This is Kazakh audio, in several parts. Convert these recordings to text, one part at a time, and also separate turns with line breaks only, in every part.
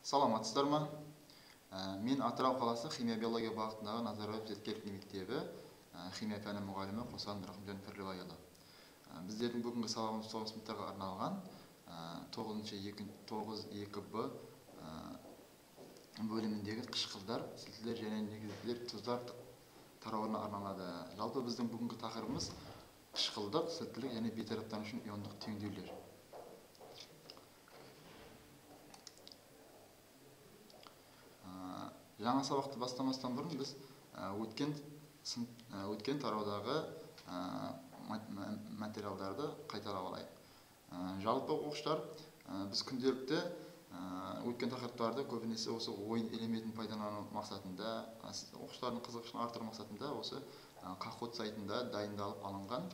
Саламатсыздар ма? Мен Атырау қаласы химия биология бағытындағы Назарбаев зияткерлік мектебі химия пәні мұғалімі Қосан Рахымжан Пірлібайұлы. Біздердің бүгінгі сабағымыз 9 сыныптарға арналған 9-2Б бөліміндегі қышқылдар, сілтілер және негізділер, тұздар тарауына арналады. Жалпы біздің бүгінгі тақырыбымыз қышқылдық, сілтілік және бейтараптану үшін иондық теңдеулер. Жаңа сабақты бастамастан бұрын біз өткен тараудағы материалдарды қайталап алайық. Жалпы оқушылар, біз күнделікті өткен тақырыптарды көбінесе осы ойын элементін пайдалану мақсатында, оқушылардың қызығушылығын арттыру мақсатында осы Kahoot сайтында дайындалып алынған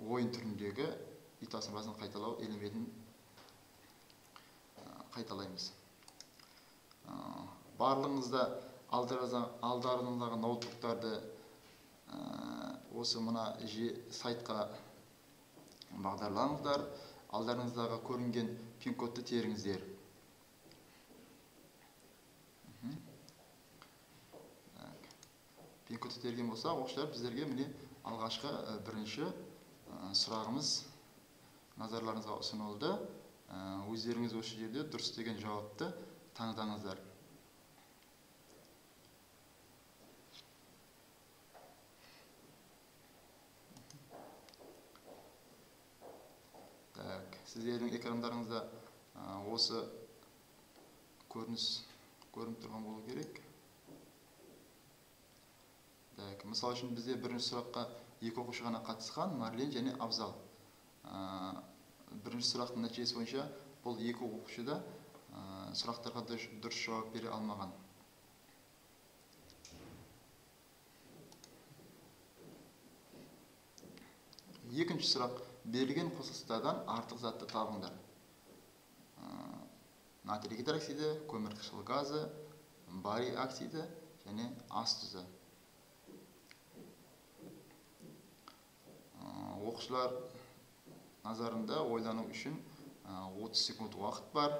ойын түріндегі үй тасымасын қайталау элементін қайталаймыз. Барлығыңызда алдарыңыздағы ноутбуктарды осы мына сайтқа бағдарлаңыздар. Алдарыңыздағы көрінген пин-кодты теріңіздер. Пин-кодты терген болса, оқушылар біздерге міне алғашқы бірінші сұрағымыз назарларыңызға ұсынылды. Өздеріңіз осы жерде дұрыс деген жауапты таңдаңыздар. Сіздердің экрандарыңызда осы көрініс көрініп тұрған болу керек. Мысал үшін бізде бірінші сұраққа екі оқушы ғана қатысқан, Марлен және Абзал. Бірінші сұрақтың нәтижесі бойынша бұл екі оқушы да сұрақтарға дұрыс жауап бере алмаған. Екінші сұрақ: берілген қосылыстардан артық затты табыңдар. Натрий гидроксиді, көмір қышқыл газы, барий оксиді және ас тұзы. Оқушылар назарында ойлану үшін 30 секунд уақыт бар.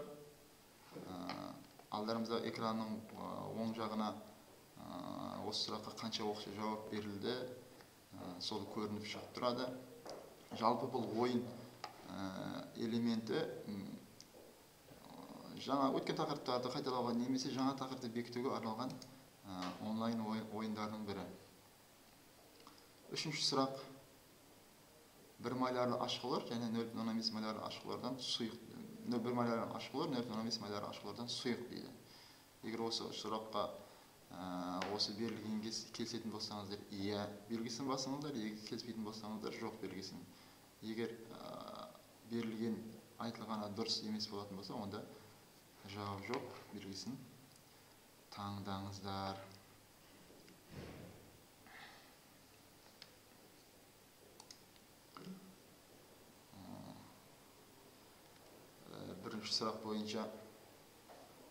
Алдарымызда экранның оң жағына осы сұраққа қанша оқушы жауап берілді, сол көрініп шығып тұрады. Жалпы бұл ойын элементі жаңа өткен тақырыптарды қайталауға немесе жаңа тақырыпты бекітуге арналған онлайн ойындардың бірі. Үшінші сұрақ: 1 молярлы ашқылар және 0,5 молярлы ашқылардан сұйық, 1 молярлы ашқылар 0,5 молярлы ашқылардан сұйық дейді. Егер осы сұраққа осы берілгенге келісетін болсаңыздар, иә белгісін басыңыздар, егер келіспейтін болсаңыздар, жоқ белгісін. Егер берілген айтылғаны дұрыс емес болатын болса, онда жауап жоқ белгісін таңдаңыздар.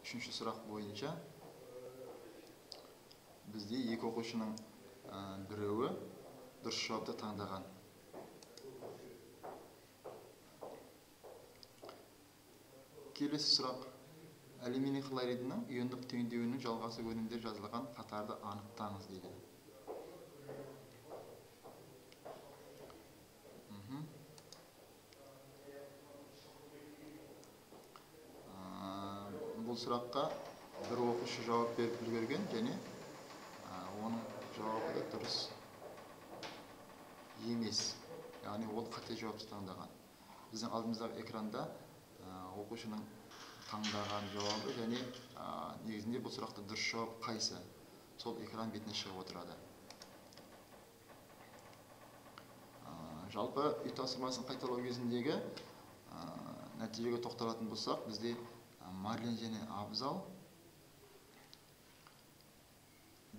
Үшінші сұрақ бойынша бізде екі оқушының біреуі дұрыс жауапты таңдаған. Келесі сұрақ: алюминий хлоридінің иондық теңдеуінің жалғасы өнімдер жазылған қатарды анықтаңыз дейді. Бұл сұраққа бір оқушы жауап беріп үлгерген және оның жауабы да дұрыс емес, яғни ол қате жауапты таңдаған. Біздің алдымыздағы экранда оқушының таңдаған жауабы және негізінде бұл сұрақта дұрыс жауап қайсы, сол экран бетіне шығып отырады. Жалпы үй тапсырмасын қайталау кезіндегі нәтижеге тоқталатын болсақ, бізде Марлен және Абзал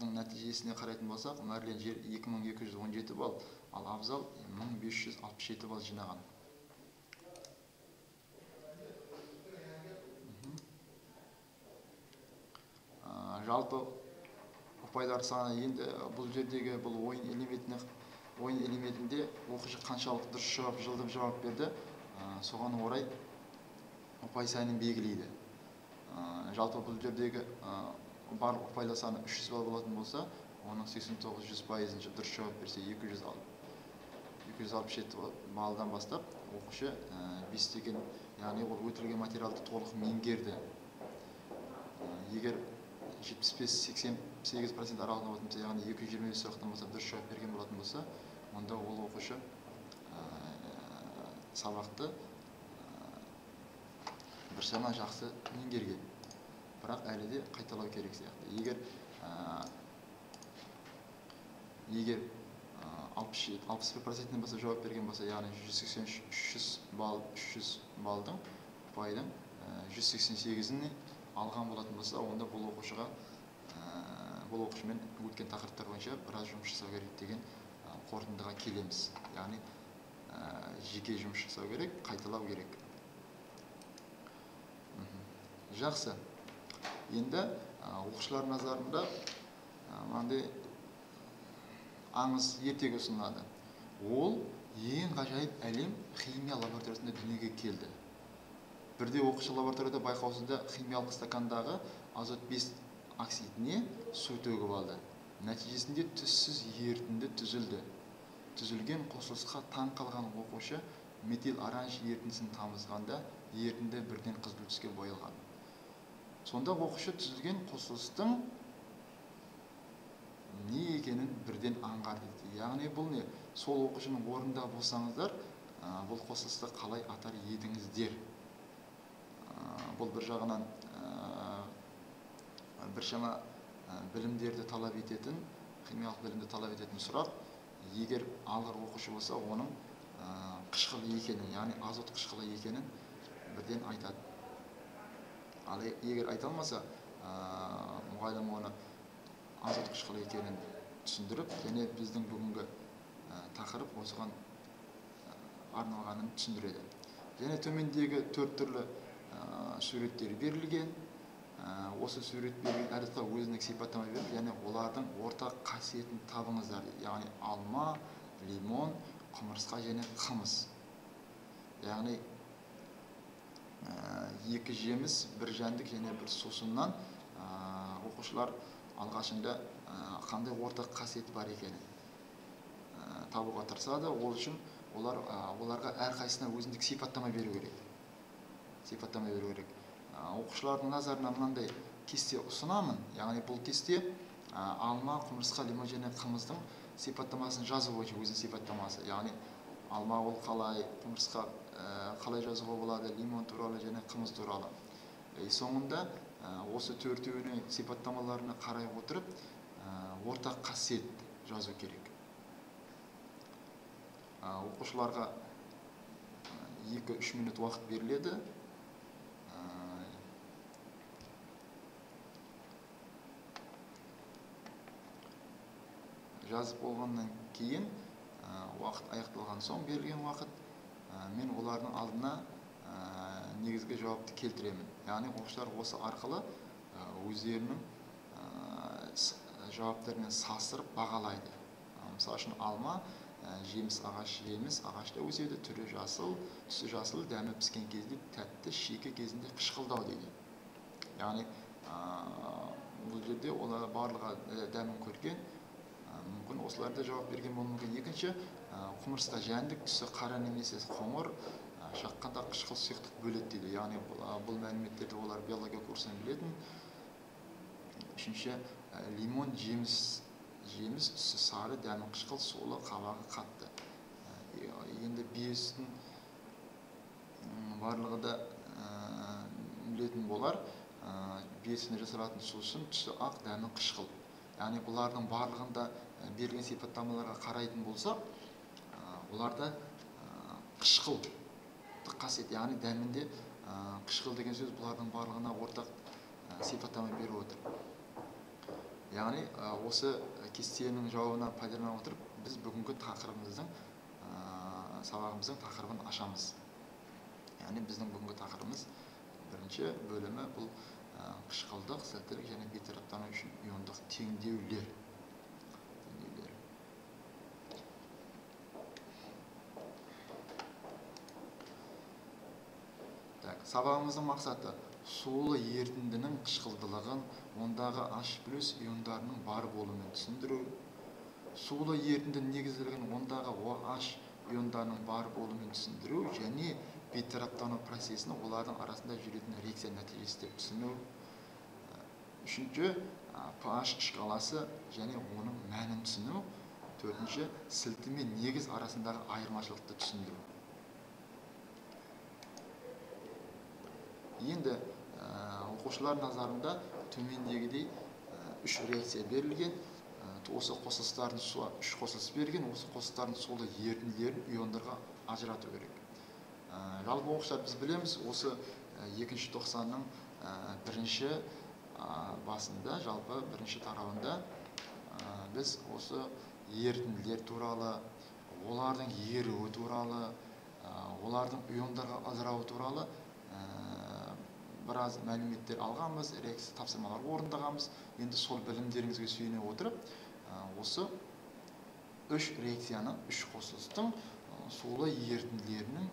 нәтижесіне қарайтын болсақ, Марлен 2217 балл, ал Абзал 1567 балл жинаған. Жалпы ұпайлар саны енді бұл жердегі бұл ойын элементінде оқушы қаншалық дұрыс жауап, жылдам жауап берді, соған орай ұпай санын белгілейді. жалпы бұл жердегі барлық ұпайлы саны 300 балл болатын болса, оның 89-100%-ын дұрыс жауап берсе 267 балдан бастап оқушы 5 деген, яғни ол өтілген материалды толық меңгерді. Егер 75-88% аралығында болатын болса, яғни 220 сұрақтан болса дұрыс жауап берген болатын болса, онда ол оқушы сабақты біршама жақсы меңгерген. Бірақ әлі де қайталау керек сияқты. Егер 61%-нен болса жауап берген болса, яғни 300 балдың ұпайдың 188-ін алған болатын болса, онда бұл оқушымен өткен тақырыптар бойынша біраз жұмыс жасау керек деген қорытындыға келеміз. Яғни жеке жұмыс жасау керек, қайталау керек. Жақсы. Енді оқушылар назарында мынандай аңыз ертегі ұсынылады. Ол ең ғажайып әлем химия лабораториясында дүниеге келді. Бірде оқушы лабораторияда байқаусызда химиялық стакандағы азот 5 оксидіне су төгіп алды. Нәтижесінде түссіз ерітінді түзілді. Түзілген қосылысқа таң қалған оқушы метил оранж ерітіндісін тамызғанда ерітінді бірден қызыл түске боялған. Сонда оқушы түзілген қосылыстың не екенін бірден аңғарды. Яғни бұл не? Сол оқушының орнында болсаңыздар, бұл қосылысты қалай атар едіңіздер? Бұл бір жағынан біршама білімдерді талап ететін, химиялық білімді талап ететін сұрақ. Егер алғыр оқушы болса, оның қышқыл екенін, яғни азот қышқылы екенін бірден айтады. Ал егер айта алмаса, мұғалім оны азот қышқылы екенін түсіндіріп, және біздің бүгінгі тақырып осыған арналғанын түсіндіреді. Және төмендегі 4 түрлі суреттер берілген. Осы сурет берген әдетқа өзіндік сипаттама беріп, және олардың ортақ қасиетін табыңыздар. Яғни алма, лимон, құмырсқа және қымыз. Яғни екі жеміс, бір жәндік және бір сусыннан оқушылар алғашында қандай ортақ қасиет бар екенін табуға тырысады. Ол үшін оларға әрқайсысына өзіндік сипаттама беру керек. Оқушылардың назарына мынандай кесте ұсынамын. Яғни бұл кесте алма, құмырсқа, лимон және қымыздың сипаттамасын жазу бойынша өзінің сипаттамасы. Яғни алма ол қалай, құмырсқа қалай жазуға болады, лимон туралы және қымыз туралы. Соңында осы төртеуінің сипаттамаларына қарай отырып, ортақ қасиет жазу керек. Оқушыларға 2-3 минут уақыт беріледі. Жазып болғаннан кейін, уақыт аяқталған соң берілген уақыт, мен олардың алдына негізгі жауапты келтіремін. Яғни оқушылар осы арқылы өздерінің жауаптарымен салыстырып бағалайды. Мысалы үшін алма, жеміс ағашта өседі, түрі жасыл, түсі жасыл, дәмі піскен кезде тәтті, шекі кезінде қышқылдау дейді. Яғни бұл жерде олар барлығы дәмін көрген, мүмкін осыларда жауап берген болуы мүмкін. Екінші, құмырсқа жәндік, түсі қара немесе қоңыр, шаққанда қышқыл сұйықтық бөледі дейді. Яғни бұл мәліметтерді олар биология курсынан білетін. Үшінші, лимон жеміс, түсі сары, дәмі қышқыл, солы, қабағы қатты. Енді бесін барлығы да білетін болар. Бесін жасыратын сусын, түсі ақ, дәмі қышқыл. Яғни бұлардың барлығында берілген сипаттамаларға қарайтын болса, оларда қышқыл қасиет, яғни дәмінде қышқыл деген сөз бұлардың барлығына ортақ сипаттама беріп отыр. Яғни осы кестенің жауабына пайдалана отырып, біз бүгінгі сабағымыздың тақырыбын ашамыз. Яғни біздің бүгінгі тақырыбымыз бірінші бөлімі бұл қышқылдық, сілтілік және бейтараптану үшін иондық теңдеулер. Сабағымыздың мақсаты сулы ерітіндінің қышқылдылығын, ондағы H+ иондарының бар болуымен түсіндіру. Сулы ерітіндінің негізделген ондағы OH иондарының бар болуымен түсіндіру және бейтараптану процесін олардың арасында жүретін реакция нәтижесі деп түсіну. Үшінші, pH шкаласы және оның мәнін түсіну. Төртінші, сілтіме негіз арасындағы айырмашылықты түсіндіру. Енді оқушылар назарында төмендегідей үш реакция берілген. Осы қосылыстардың үш қосылыс берген, осы қосылыстардың сулы ерітінділерін иондарға ажырату керек. Жалпы оқушылар біз білеміз, осы екінші тоқсанның бірінші басында, жалпы бірінші тарауында біз осы ерітінділер туралы, олардың еруі туралы, олардың иондарға ажырауы туралы біраз мәліметтер алғанбыз, реакция тапсырмалар орындағанбыз. Енді сол білімдеріңізге сүйене отырып, осы үш реакцияның, үш қосылыстың сулы ерітінділерінің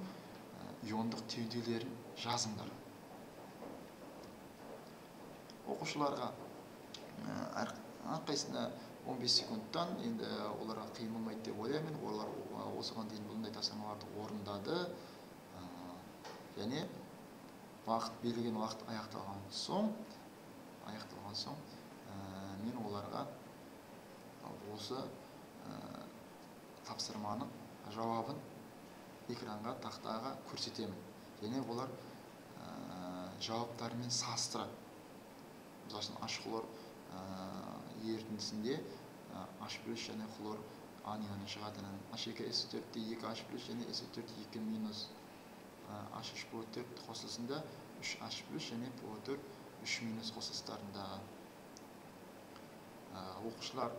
иондық теңдеулерін жазыңдар. Оқушыларға әрқайсысына 15 секундтан, енді оларға қиын болмайды деп ойлаймын. Олар осыған дейін бұндай тапсырмаларды орындады. Және белгіленген уақыт аяқталған соң мен оларға осы тапсырманың жауабын экранға, тақтаға көрсетемін. Және олар жауаптарымен салыстырады. Мысалы үшін H-хлор ерітіндісінде H+ және хлор анионы шығатынын, H2SO4-те 2H+ және SO4 2- H3PO4 қосылысында 3H+ және PO4 3- қосылыстарында. Оқушылар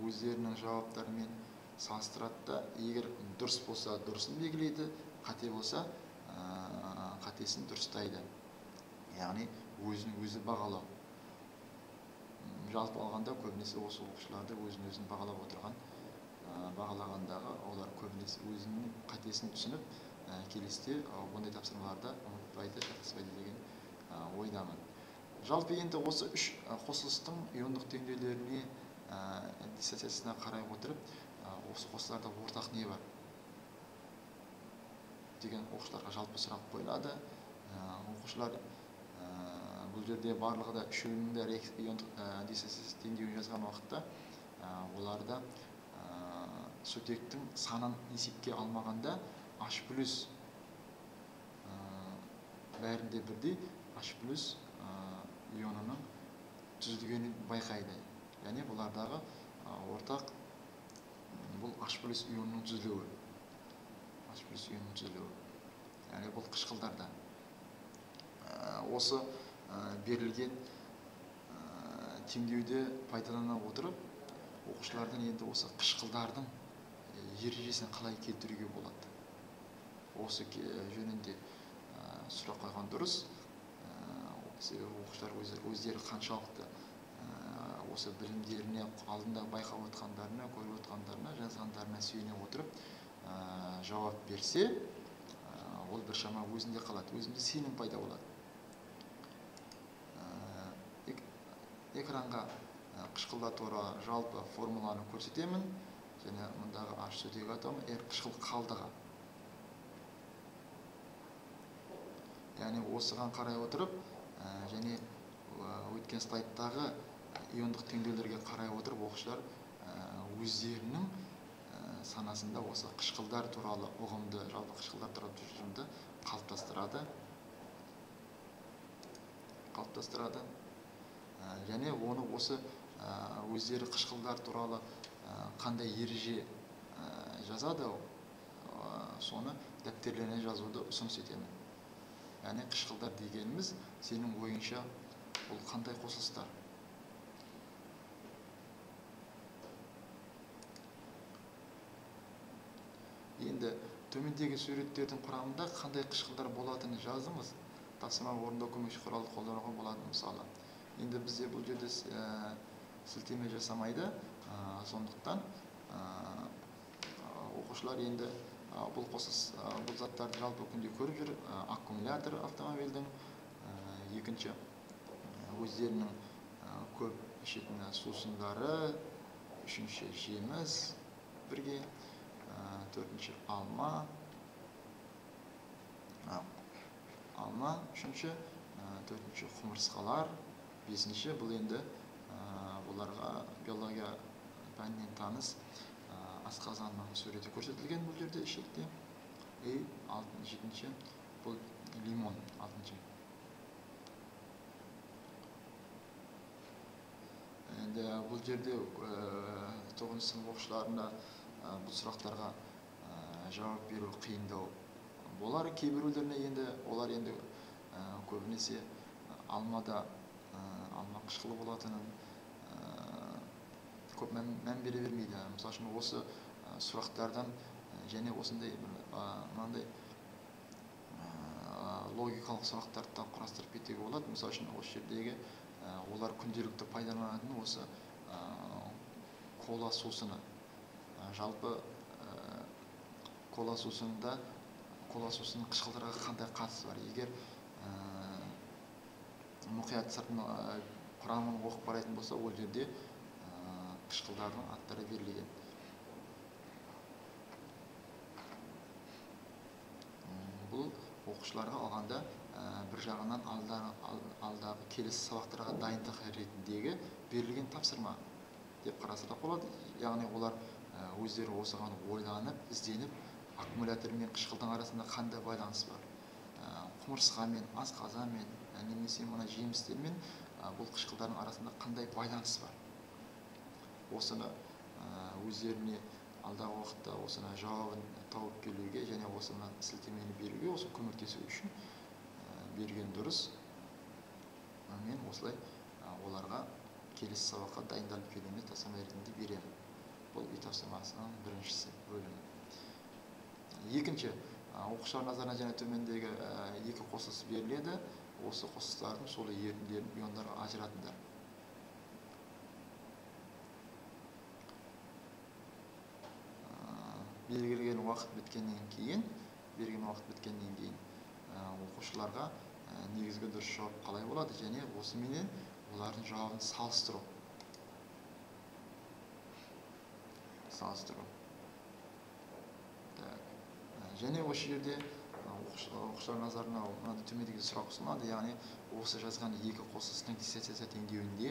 өздерінің жауаптарымен салыстырады да, егер дұрыс болса дұрысын белгілейді, қате болса қатесін дұрыстайды. Яғни өзін-өзі бағалау. Жалпы алғанда көбінесе осы оқушыларды өзін-өзін бағалап отырған, бағалағандағы олар көбінесе өзінің қатесін түсініп, келесіде бұндай тапсырмаларда ұмытпайды, шатаспайды деген ойдамын. Жалпы енді осы үш қосылыстың иондық теңдеулеріне диссоциациясына қарай отырып, осы қосылыстарда ортақ не бар деген оқушыларға жалпы сұрақ қойылады. Оқушылар бұл жерде барлығы да үшеуінің де иондық диссоциация теңдеуін жазған уақытта оларда сутектің санын есепке алмағанда H+ бәрінде бірдей H+ ионының түзілгенін байқайды. Яғни бұлардағы ортақ бұл H+ ионының түзілуі. Яғни бұл қышқылдарда. Осы берілген теңдеуді пайдалана отырып, оқушылардан енді осы қышқылдардың ережесін қалай келтіруге болады. Осы жөнінде сұрақ қойған дұрыс. Себебі оқушылар өздері қаншалықты осы білімдеріне, алдында байқап отқандарына, көріп отқандарына, жазғандарына сүйене отырып жауап берсе, ол біршама өзінде қалады, өзінде сенім пайда болады. Экранға қышқылдар туралы жалпы формуланы көрсетемін. Және мұндағы H сутек атомы R қышқыл қалдығы. Яғни осыған қарай отырып, және өткен слайдтағы иондық теңдеулерге қарай отырып, оқушылар өздерінің санасында осы қышқылдар туралы ұғымды, жалпы қышқылдар туралы тұжырымды қалыптастырады. Және оны осы өздері қышқылдар туралы қандай ереже жазады, соны дәптерлеріне жазуды ұсыныс етемін. Яғни қышқылдар дегеніміз сенің ойыңша бұл қандай қосылыстар? Енді төмендегі суреттердің құрамында қандай қышқылдар болатыны жазыңыз. Тапсырма орындау көмекші құралды қолдануға болады. Мысалы, енді бізде бұл жерде сілтеме жасамайды, сондықтан оқушылар енді бұл заттарды жалпы күнде көріп жүр. Аккумулятор автомобильдің, екінші өздерінің көп ішетін сусындары, үшінші жеміс бірге, төртінші алма, үшінші, төртінші құмырсқалар, бесінші бұл енді оларға биология пәнінен таныс асқазанның суреті көрсетілген бұл жерде ішекте. Жетінші бұл лимон, алтыншы. Енді бұл жерде 9 сынып оқушыларына бұл сұрақтарға жауап беру қиындау болар. Кейбіреулеріне енді олар енді көбінесе алмада алма қышқылы болатынын көп мән бере бермейді. Мысалы үшін осы сұрақтардан және осындай мынандай логикалық сұрақтарды құрастырып кетуге болады. Мысалы үшін осы жердегі олар күнделікті пайдаланатын осы кола сусыны. Жалпы кола сусынында кола сусынның қышқылдарға қандай қатысы бар? Егер мұқият сыртын құрамын оқып қарайтын болса, ол жерде қышқылдардың аттары берілген. Бұл оқушыларға алғанда бір жағынан алдағы келесі сабақтарға дайындық ретіндегі берілген тапсырма деп қараса да болады. Яғни олар өздері осыған ойланып, ізденіп, аккумулятор мен қышқылдың арасында қандай байланыс бар? Құмырсқамен, асқазанмен, немесе мына жемістермен бұл қышқылдардың арасында қандай байланыс бар? Осыны өздеріне алдағы уақытта осыны жауабын тауып келуге және осыны сілтемені беруге, осы көмектесу үшін берген дұрыс. Мен осылай оларға келесі сабаққа дайындалып келуіне тапсырма ретінде беремін. Бұл үй тапсырмасының біріншісі бөлімі. Екінші, оқушылар назарына және төмендегі екі қосылыс беріледі. Осы қосылыстардың сол ерітінділерін иондарға ажыратыңдар. Белгілеген уақыт біткеннен кейін оқушыларға негізгі дұрыс жауап қалай болады және осыменен олардың жауабын салыстыру. Және осы жерде оқушылар назарына төмендегі сұрақ ұсынылады, яғни осы жазған екі қосылыстың диссоциация теңдеуінде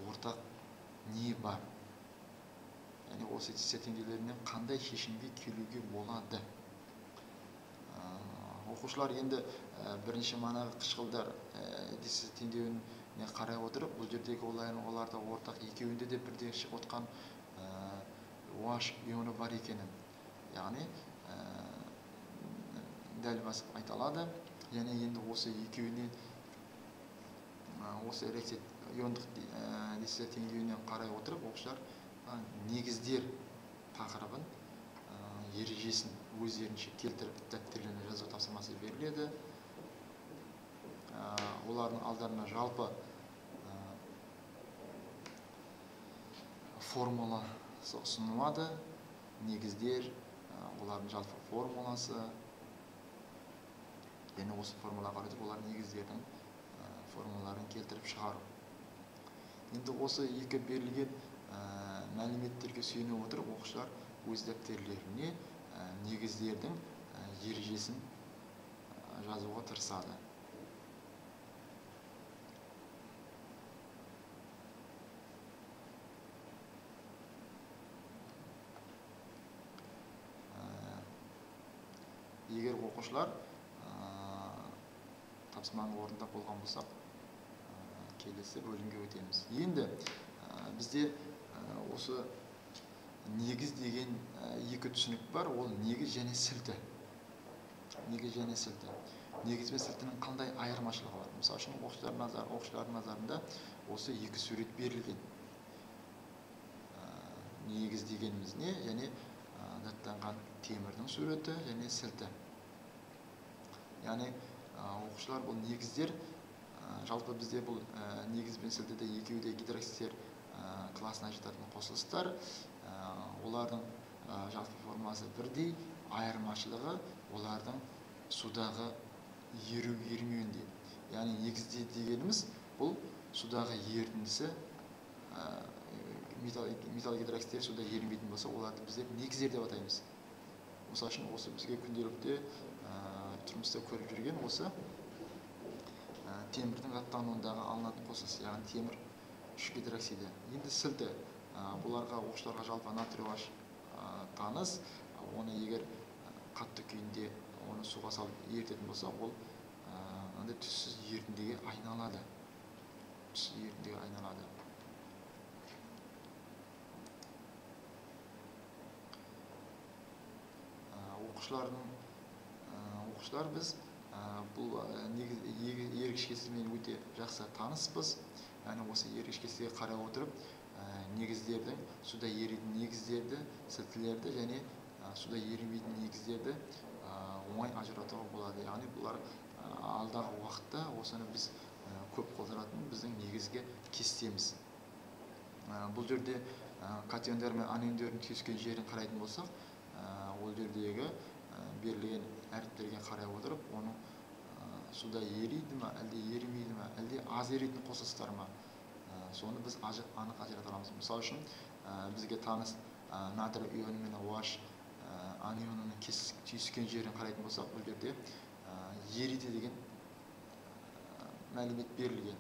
ортақ не бар? Яғни осы диссоциация теңдеулерінен қандай шешімге келуге болады? Оқушылар енді бірінші манағы қышқылдар диссоциация теңдеуіне қарай отырып, бұл жердегі оларда ортақ екеуінде де бірдей шығып отқан OH ионы бар екенін, яғни дәл басып айта алады. Және енді осы екеуіне осы иондық диссоциация теңдеуіне қарай отырып, оқушылар негіздер тақырыбын ережесін өздерінше келтіріп дәптерлеріне жазу тапсырмасы беріледі. Олардың алдарына жалпы формула ұсынылады. Негіздер, олардың жалпы формуласы. Және осы формулаға қарай олар негіздердің формулаларын келтіріп шығару. Енді осы екі берілген мәліметтерге сүйене отырып, оқушылар өз дәптерлеріне негіздердің ережесін жазуға тырысады. Егер оқушылар тапсырманы орындап болған болсақ, келесі бөлімге өтеміз. Енді бізде осы негіз деген екі түсінік бар, ол негіз және сілті. Негіз және сілті. Негіз бен сілтінің қандай айырмашылығы бар? Мысалы үшін оқушылардың назарында осы екі сурет берілген. Негіз дегеніміз не? Және даттанған темірдің суреті және сілті. Яғни оқушылар бұл негіздер, жалпы бізде бұл негіз бен сілтіде екеуі де гидроксидтер классына жататын қосылыстар. Олардың жалпы формасы бірдей, айырмашылығы олардың судағы ерімеуінде. Яғни негізде дегеніміз бұл судағы ерітіндісі металл гидроксидтер суда ерімейтін болса, оларды біздер негіздер деп атаймыз. Мысалы үшін осы бізге күнделікте тұрмыста көріп жүрген осы темірдің қаттануындағы алынатын қосылыс, яғни темір 3 гидроксиді. Енді сілті бұларға оқушыларға жалпы натрий OH таныс. Оны егер қатты күйінде оны суға салып ерітетін болса, ол түссіз ерітіндіге айналады. Оқушылар біз бұл ергішкесімен өте жақсы таныспыз. Яғни осы ергішкесіге қарай отырып, негіздердің, суда еритін негіздерді, сілтілерді және суда ерімейтін негіздерді оңай ажыратуға болады. Яғни бұлар алдағы уақытта осыны біз көп қолданатын біздің негізгі кестеміз. Бұл жерде катиондар мен аниондардың түйіскен жерін қарайтын болсақ, ол жердегі берілген әріптерге қарай отырып, оның суда ериді ме, әлде еримейді ме, әлде аз еритін қосылыстар ма, соны біз анық ажырата аламыз. Мысалы үшін бізге таныс натрий ионы мен OH анионының түйіскен жерін қарайтын болсақ, бұл жерде ериді деген мәлімет берілген.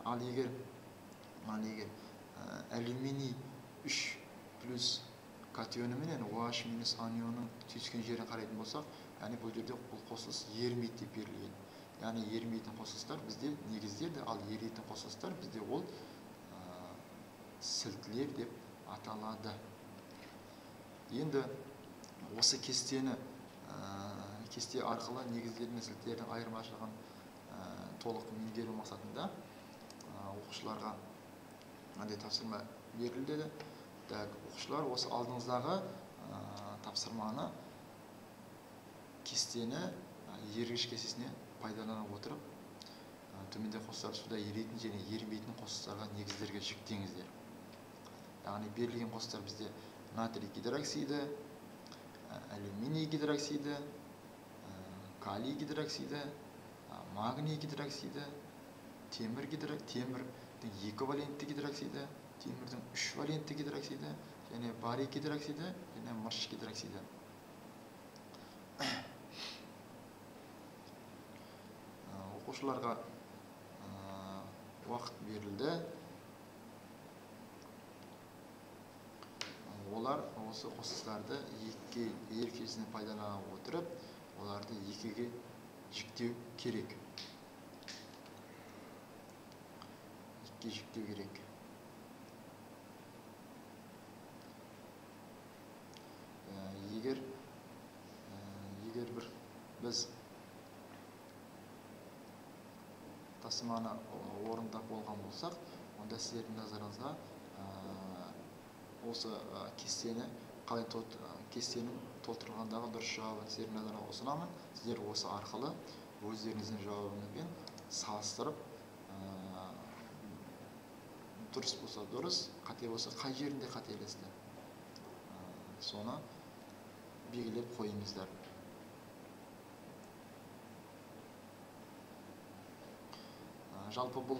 Ал егер алюминий 3 плюс катионы менен OH минус анионның түйіскен жерін қарайтын болсақ, яғни бұл жерде бұл қосылыс ерімейді деп берілген. Яғни ерімейтін қосылыстар бізде негіздерді, ал еритін қосылыстар бізде ол сілтілер деп аталады. Енді осы кесте арқылы негіздер мен сілтілердің айырмашылығын толық меңгеру мақсатында оқушыларға мынандай тапсырма берілді. Оқушылар осы алдыңыздағы тапсырманы кестені ергіш кестесіне пайдалана отырып, төменде қосылыстар суда еритін және ерімейтін қосылыстарға негіздерге жіктеңіздер. Яғни берілген қосылыстар бізде натрий гидроксиді, алюминий гидроксиді, калий гидроксиді, магний гидроксиді, темірдің 2 валентті гидроксиді, темірдің 3 валентті гидроксиді, және барий гидроксиді, және мырыш гидроксиді. Оқушыларға уақыт берілді. Олар осы қосылыстарды ерекшесіне пайдалана отырып, оларды екіге жіктеу керек. Егер біз тапсырманы орындап болған болсақ, онда сіздердің назарыңызға осы кестенің толтырылғандағы дұрыс жауабын сіздердің назарыңызға ұсынамын. Сіздер осы арқылы өздеріңіздің жауабыңызбен салыстырып, дұрыс болса дұрыс, қате болса қай жерінде қателесті, соны белгілеп қойыңыздар. Жалпы бұл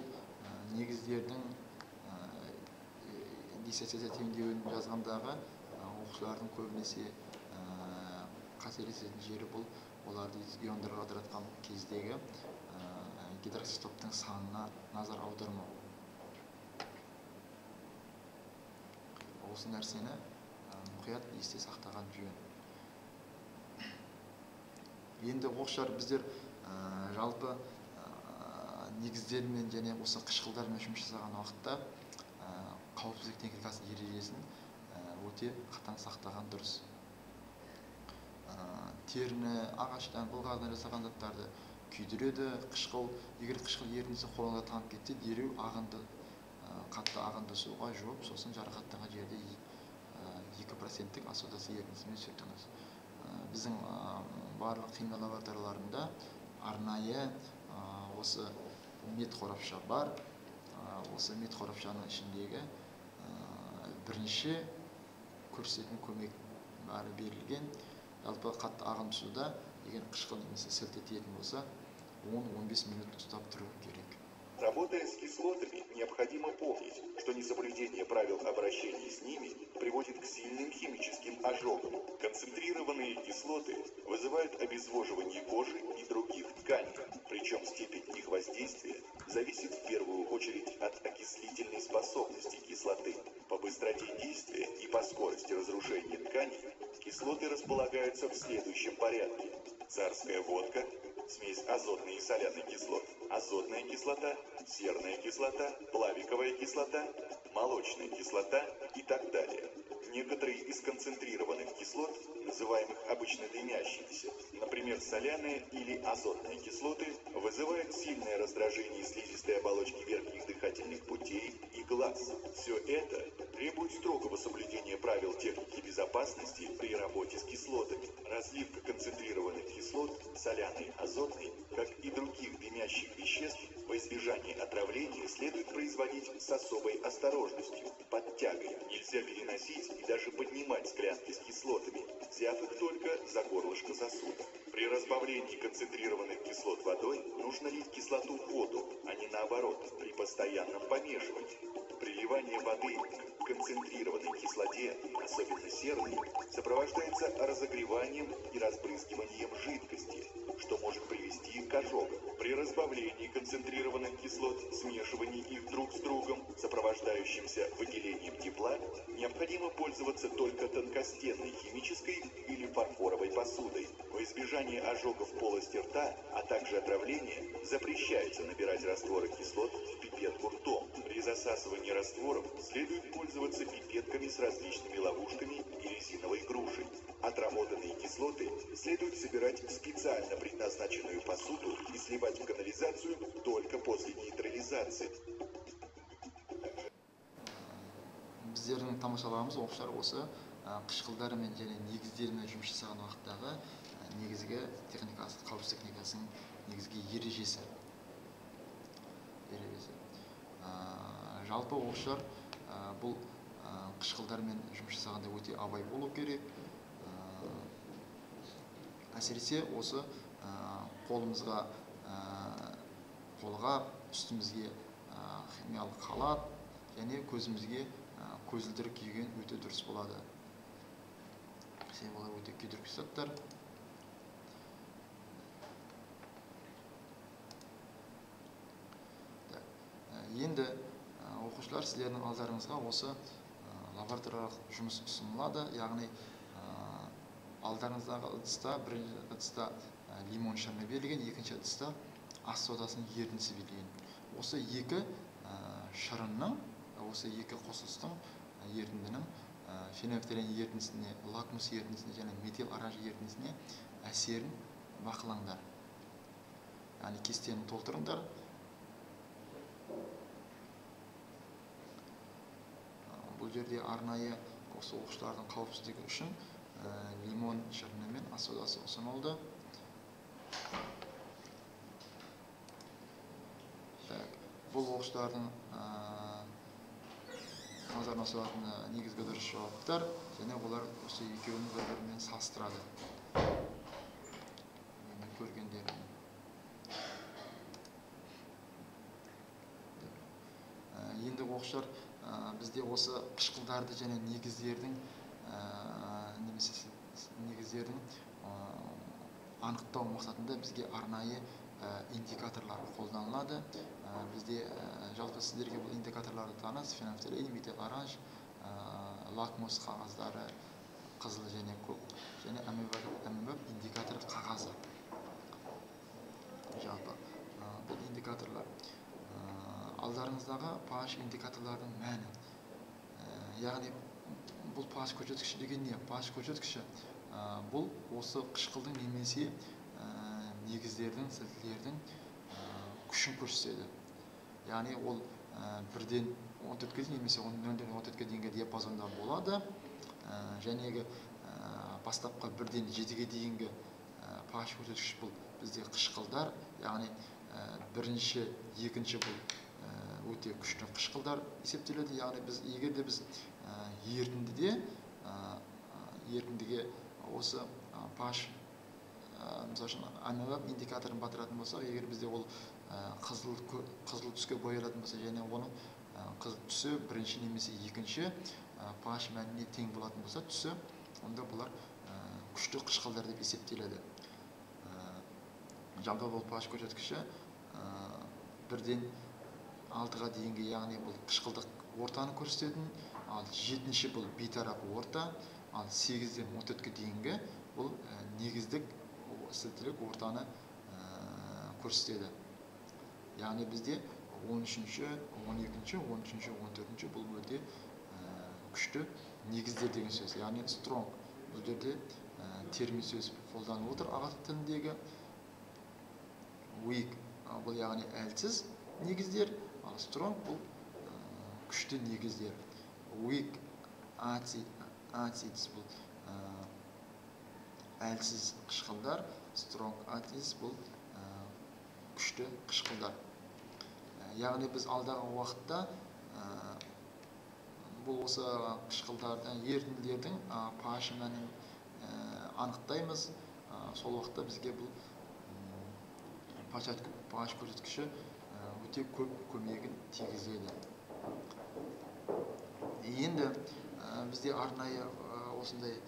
негіздердің диссертация теңдеуін жазғандағы оқушылардың көбінесе қателесетін жері бұл, оларды иондарға ыдыратқан кездегі гидроксид топтың санына назар аудармау. Осы нәрсені мұқият есте сақтаған жөн. Енді оқушылар біздер жалпы негіздермен және осы қышқылдармен жұмыс жасаған уақытта қауіпсіздік техникасы ережесін өте қатаң сақтаған дұрыс. Теріні, ағаштан, былғарыдан жасаған заттарды күйдіреді. Егер қышқыл ерітіндісі қолыңызға танып кетсе, дереу қатты ағынды суға жуып, сосын жарақаттанған жерде 2%-тік асодасы ерітіндісімен сүртіңіз. Біздің барлық химия лабораторияларында арнайы осы мед қорапша бар. Осы мед қорапшаның ішіндегі бірінші көрсететін көмек бәрі берілген. жалпы қатты ағын суда егер қышқыл немесе сілте тиетін болса 10-15 минут ұстап тұру керек.
Работая с кислотами, необходимо помнить, что несоблюдение правил обращения с ними приводит к сильным химическим ожогам. Концентрированные кислоты вызывают обезвоживание кожи и других тканей, причем степень их воздействия зависит в первую очередь от окислительной способности кислоты. По быстроте действия и по скорости разрушения тканей кислоты располагаются в следующем порядке. Царская водка, смесь азотной и соляной кислот, азотная кислота, серная кислота, плавиковая кислота, молочная кислота и так далее. Некоторые из концентрированных кислот, называемых обычно дымящимися, например, соляные или азотные кислоты, вызывают сильное раздражение слизистой оболочки верхних дыхательных путей и глаз. Все это требует строгого соблюдения правил техники безопасности при работе с кислотами. Разливка концентрированных кислот, соляной, азотной, как и других дымящих веществ, во избежание отравления следует производить с особой осторожностью, под тягой. Нельзя переносить и даже поднимать склянки с кислотами, взяв их только за горлышко сосуда. При разбавлении концентрированных кислот водой нужно лить кислоту в воду, а не наоборот, при постоянном помешивании. Приливание воды к концентрированной кислоте, особенно серной, сопровождается разогреванием и разбрызгиванием жидкости, что может привести к ожогам. При разбавлении концентрированных кислот, смешивании их друг с другом, сопровождающимся выделением тепла, необходимо пользоваться только тонкостенной химической или фарфоровой посудой. Во избежание ожогов полости рта, а также отравления, запрещается набирать растворы кислот в пипетку ртом. При засасывании растворов следует пользоваться пипетками с различными ловушками и резиновой грушей. Отработанные кислоты следует собирать в специально предназначенную посуду и сливать в канализацию только после нейтрализации.
Біздердің тамашалағымыз оқушылар осы қышқылдармен және негіздерімен жұмыс жасаған уақыттағы негізгі техникасы, қауіпсіздік техникасының негізгі ережесі. Жалпы оқушылар бұл қышқылдармен жұмыс жасағанда өте абай болу керек. Әсіресе осы қолға, үстімізге химиялық халат және көзімізге көзілдірік киген өте дұрыс болады. Олар өте күйдіргі заттар. Енді оқушылар сіздердің алдарыңызға осы лабораториялық жұмыс ұсынылады. Яғни алдарыңыздағы ыдыста, бірінші ыдыста лимон шырыны берілген, екінші ыдыста ас содасының ерітіндісі берілген. Осы екі шырынның, осы екі қосылыстың ерітіндінің фенолфталин ерітіндісіне, лакмус ерітіндісіне және метил оранж ерітіндісіне әсерін бақылаңдар. Яғни кестені толтырыңдар. Бұл жерде арнайы осы оқушылардың қауіпсіздігі үшін лимон шырыны мен ас содасы ұсынылды. Бұл оқушылардың назарына салатын негізгі дұрыс жауаптар, және олар осы екеуін бір-бірімен салыстырады. Көргендерін. Енді оқушылар бізде осы қышқылдарды және негіздердің анықтау мақсатында бізге арнайы индикаторлар қолданылады. Бізде жалпы сіздерге бұл индикаторларды таныс: фенолфталин, метил оранж, лакмус қағаздары, қызыл және көк, және әмбебап индикатор қағазы. Жалпы бұл индикаторлар алдарыңыздағы pH индикаторлардың мәні. Яғни бұл pH көрсеткіші деген не? pH көрсеткіші бұл осы қышқылдың немесе негіздердің, сілтілердің күшін көрсетеді. Яғни ол 1-ден 14-ге дейін немесе 0-ден 14-ге дейінгі диапазонда болады. Жәнегі бастапқы 1-ден 7-ге дейінгі pH көрсеткіш бұл бізде қышқылдар. Яғни бірінші, екінші бұл өте күшті қышқылдар есептеледі. Яғни егер де біз ерітіндіге осы pH мысалы үшін амебаб индикаторын батыратын болсақ, егер бізде ол қызыл түске боялатын болса, және оның қызыл түсі бірінші немесе екінші pH мәніне тең болатын болса, түсі, онда бұлар күшті қышқылдар деп есептеледі. Жалпы бұл pH көрсеткіші 1-ден 6-ға дейінгі, яғни бұл қышқылдық ортаны көрсететін, ал 7-ші бұл бейтарап орта, ал 8-ден 14-ге дейінгі бұл негіздік сілтілік ортаны көрсетеді. Яғни бізде 13-ші, 12-ші, 13-ші, 14-ші бұл өте күшті негіздер деген сөз. Яғни strong. Бұл жерде термин сөз қолданылып отыр ағылшын тіліндегі. Weak бұл яғни әлсіз негіздер, ал strong бұл күшті негіздер. Weak acids бұл әлсіз қышқылдар, strong acids бұл күшті қышқылдар. Яғни біз алдағы уақытта бұл осы қышқылдардан, ерітінділердің pH мәнін анықтаймыз. Сол уақытта бізге бұл pH көрсеткіші өте көп көмегін тигізеді. Енді бізде арнайы осындай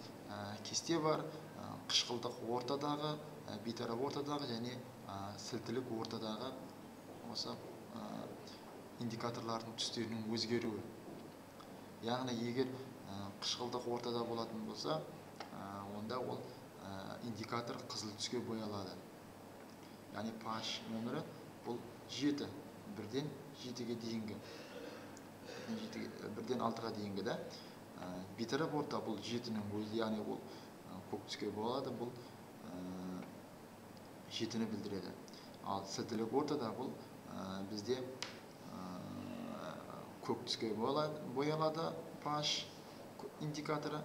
кесте бар. Қышқылдық ортадағы, бейтарап ортадағы және сілтілік ортадағы осы индикаторлардың түстерінің өзгеруі. Яғни егер қышқылдық ортада болатын болса, онда ол индикатор қызыл түске боялады. Яғни pH нөмірі бұл 7, 1-ден 7-ге дейінгі, 1-ден 6-ға дейінгі да. Бейтарап орта бұл 7-нің өзі, яғни ол көк түске болады, бұл 7-ні білдіреді. Ал сілтілік ортада бұл бізде көк түске боялады pH индикаторы,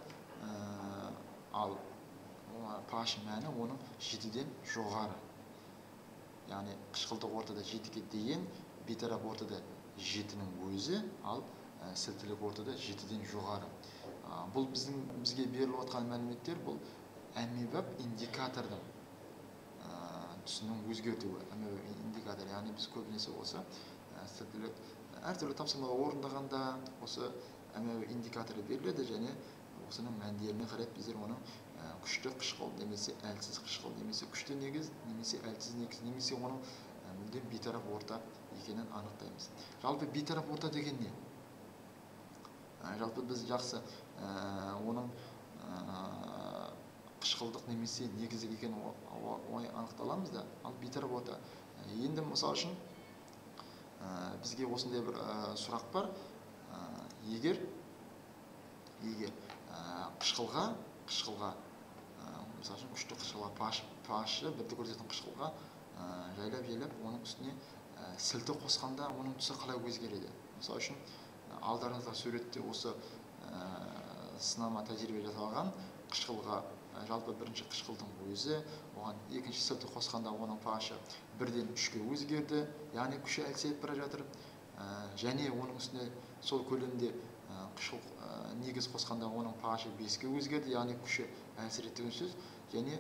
ал pH мәні оның 7-ден жоғары. Яғни қышқылдық ортада 7-ге дейін, бейтарап ортада 7-нің өзі, ал сілтілік ортада 7-ден жоғары. Бұл бізге беріліп отқан мәліметтер, бұл амебаб индикатордың түсінің өзгертуі. Амебаб индикатор, яғни біз көбінесе осы сілтілік әртүрлі тапсырмалар орындағанда осы амебаб индикаторы беріледі, және осының мәндеріне қарап біздер оның күшті қышқыл немесе әлсіз қышқыл, немесе күшті негіз, немесе әлсіз негіз, немесе оның мүлдем бейтарап орта екенін анықтаймыз. Жалпы бейтарап орта деген не? Жалпы біз жақсы оның қышқылдық немесе негіздік екенін оңай анықталамыз да, ал бейтарап орта. Енді мысал үшін бізге осындай бір сұрақ бар. Егер қышқылға, мысал үшін күшті қышқылға, pH-ы 1-ді көрсететін қышқылға жайлап оның үстіне сілті қосқанда оның түсі қалай өзгереді? Мысал үшін алдарыңызда суретте осы сынама тәжірибе жасалған қышқылға, жалпы бірінші қышқылдың өзі, оған екінші сілті қосқанда оның pH-ы 1-ден 3-ге өзгерді, яғни күші әлсіреп бара жатыр. Және оның үстіне сол көлемде қышқыл негіз қосқанда оның pH-ы 5-ге өзгерді, яғни күші әлсіреді деген сөз. Және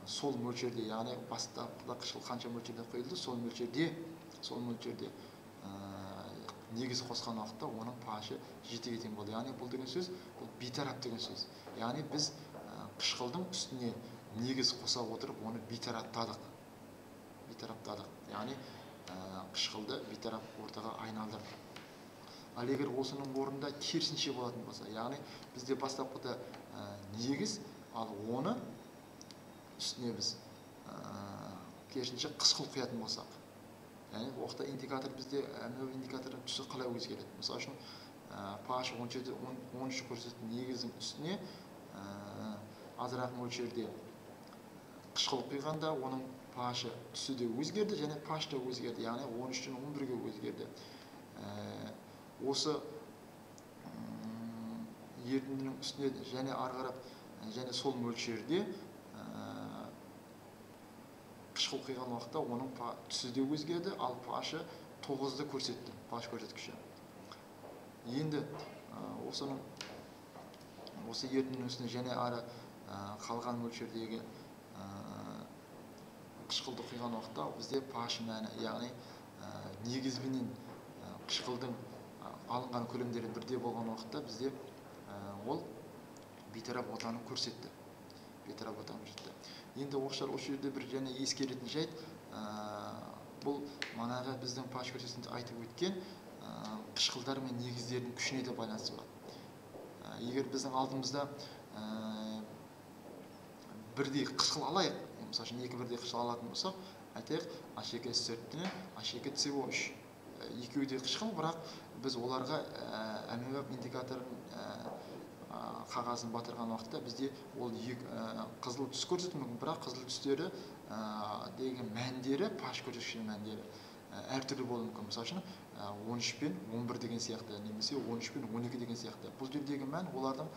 сол мөлшерде, яғни бастапқыда қышқыл қанша мөлшерде құйылды, сол мөлшерде негіз қосқан уақытта оның pH-ы 7-ге тең болды. Яғни бұл деген сөз, бұл бейтарап деген сөз. Яғни біз қышқылдың үстіне негіз қоса отырып, оны бейтараптадық. Яғни қышқылды бейтарап ортаға айналдырдық. Ал егер осының орнында керісінше болатын болса, яғни бізде бастапқыда негіз, ал оны үстіне біз керісінше қышқыл құятын болсақ, яғни уақытта индикатор бізде амебаб индикатордың түсі қалай өзгереді? Мысалы үшін pH 13 көрсететін негіздің үстіне азырақ мөлшерде қышқыл құйғанда оның pH-ы түсі де өзгерді, және pH та өзгерді, яғни 13-тен 11-ге өзгерді. Осы ерітіндінің үстіне және ары қарап, және сол мөлшерде қышқыл құйған уақытта оның түсі де өзгерді, ал pH-ы 9-ды көрсетті, pH көрсеткіші. Енді осы ерітіндінің үстіне және ары қалған мөлшердегі қышқылды құйған уақытта бізде pH мәні, яғни негізбенен қышқылдың алынған көлемдері бірдей болған уақытта бізде ол бейтарап ортаны көрсетті. Енді оқушылар осы жерде бір және ескеретін жайт, бұл манағы біздің pH көрсеткішінде айтып өткен қышқылдар мен негіздердің күшіне де байланысты болады. Егер біздің алдымызда бірдей қышқыл алайық, мысалы үшін екі бірдей қышқыл алатын болсақ, айтайық H2S4 H2CO3, екеуі де қышқыл, бірақ біз оларға әмбебап индикаторын қағазын батырған уақытта бізде ол қызыл түс көрсетуі мүмкін, бірақ қызыл түстері деген мәндері, pH көрсеткішінің мәндері әртүрлі болуы мүмкін. Мысалы үшін 13 пен 11 деген сияқты, немесе 13 пен 12 деген сияқты. Бұл жердегі мән олардың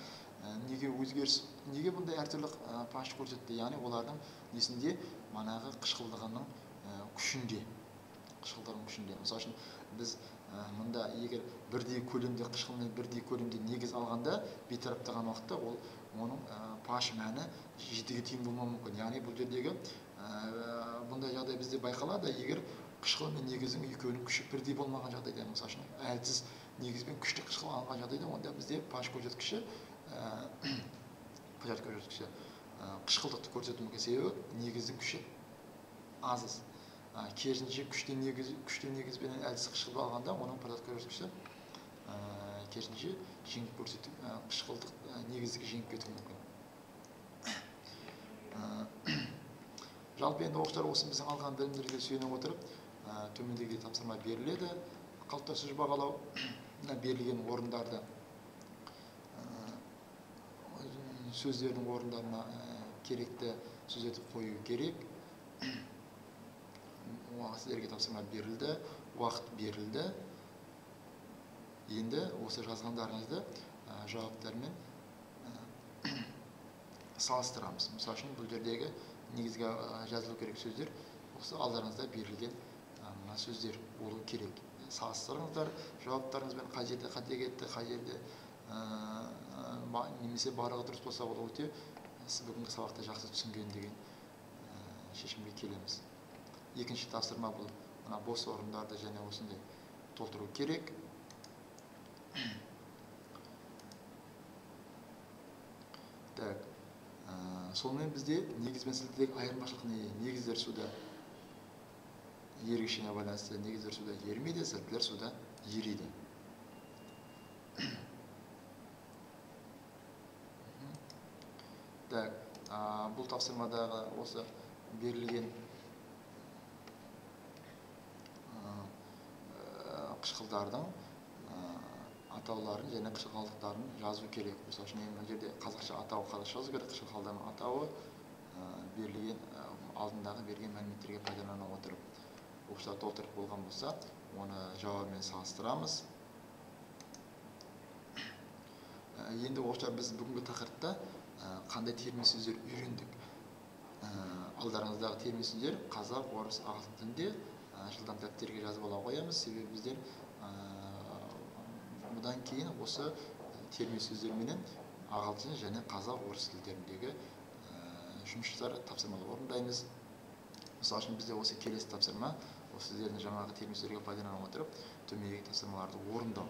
неге өзгеріс, неге бұндай әртүрлі pH көрсетті, яғни олардың несінде манағы қышқылдығының күшінде. Мысалы үшін біз мұнда егер бірдей көлемде қышқылмен бірдей көлемде негіз алғанда бейтараптаған уақытта оның pH мәні 7-ге тең болмауы мүмкін. Яғни бұл жердегі бұндай жағдай бізде байқалады, егер қышқыл мен негіздің екеуінің күші бірдей болмаған жағдайда, мысалы үшін әлсіз негіз бен күшті қышқыл алынған жағдайда, онда бізде pH көрсеткіші қышқылдықты көрсетуі мүмкін, себебі негіздің күші аз. Керісінше күшті негіз бен әлсіз қышқыл алғанда, оның pH көрсеткіші керісінше жеңіп көрсетіп, қышқылдық негіздігі жеңіп кетуі мүмкін. Жалпы енді оқушылар осы біздің алған білімдерге сүйене отырып, төмендегі тапсырма беріледі. Қалыптасушы бағалау берілген орындарды сөздердің орындарына керекті сөздерді қою керек. Сіздерге тапсырма берілді, уақыт берілді. Енді осы жазғандарыңызды жауаптармен салыстырамыз. Мысалы үшін бұл жердегі негізгі жазылу керек сөздер осы алдарыңызда берілген сөздер болу керек. Салыстырыңыздар жауаптарыңызбен, қай жерде қате кетті, қай жерде немесе барлығы дұрыс болса ол өте сіз бүгінгі сабақты жақсы түсінген деген шешімге келеміз. Екінші тапсырма бұл бос орындарды және осындай толтыру керек. Сонымен бізде негіз бен сілтідегі айырмашылық не? Негіздер суда ергішіне байланысты, негіздер суда ерімейді, сілтілер суда ериді. Бұл тапсырмадағы осы берілген қышқылдардың атауларын және қышқыл қалдықтарын жазу керек. Мысалы үшін мына жерде қазақша атау қазақша жазу керек, қышқыл қалдығының атауы берілген алдындағы берген мәліметтерге пайдалана отырып. Оқушылар толтырып болған болса, оны жауабымен салыстырамыз. Енді оқушылар біз бүгінгі тақырыпта қандай термин сөздер үйрендік. Алдарыңыздағы термин сөздер қазақ, орыс, ағылшын тілінде жылдам дәптерге жазып ала қоямыз, себебі біздер бұдан кейін осы термин сөздерменен ағылшын және қазақ, орыс тілдеріндегі жұмыстар тапсырмалар орындаймыз. Мысалы үшін бізде осы келесі тапсырма, осы сіздердің жаңағы термин сөздерге пайдалана отырып, төмендегі тапсырмаларды орындау.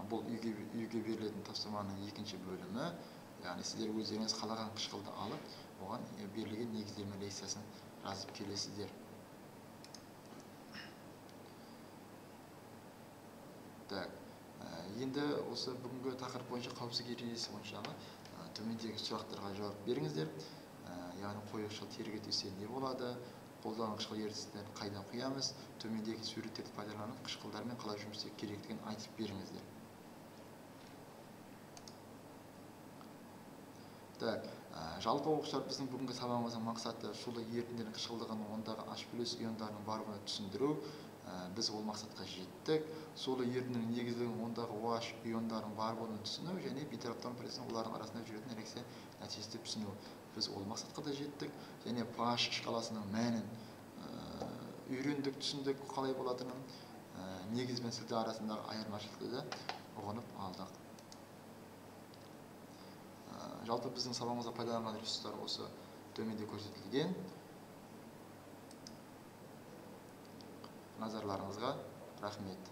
Бұл үйге берілетін тапсырманың екінші бөлімі, яғни сіздер өздеріңіз қалаған қышқылды алып, оған берілген негіздермен лекциясын жазып келесіздер. Енді осы бүгінгі тақырып бойынша қауіпсіздік ережесі бойынша төмендегі сұрақтарға жауап беріңіздер. Яғни қоюшыл теріге тисе не болады? Қолданған қышқыл ерітінділерді қайдан құямыз? Төмендегі суреттерді пайдаланып қышқылдармен қалай жұмыс істеу керектігін айтып беріңіздер. Жалпы оқушылар біздің бүгінгі сабағымыздың мақсаты сулы ерітінділердің қышқылдығын ондағы H+ иондарының барлығын түсіндіру. Біз ол мақсатқа жеттік. Сулы ерітіндінің негізілігін ондағы OH иондарының бар болуын түсіну және бейтараптан процесінің олардың арасында жүретін реакция нәтижесін түсіну. Біз ол мақсатқа да жеттік. Және pH шкаласының мәнін үйрендік, түсіндік, қалай болатынын, негіз бен сілті арасындағы айырмашылықты да ұғынып алдық. Жалпы біздің сабағымызда пайдаланған ресурстар осы төменде көрсетілген. Назарларыңызға рахмет.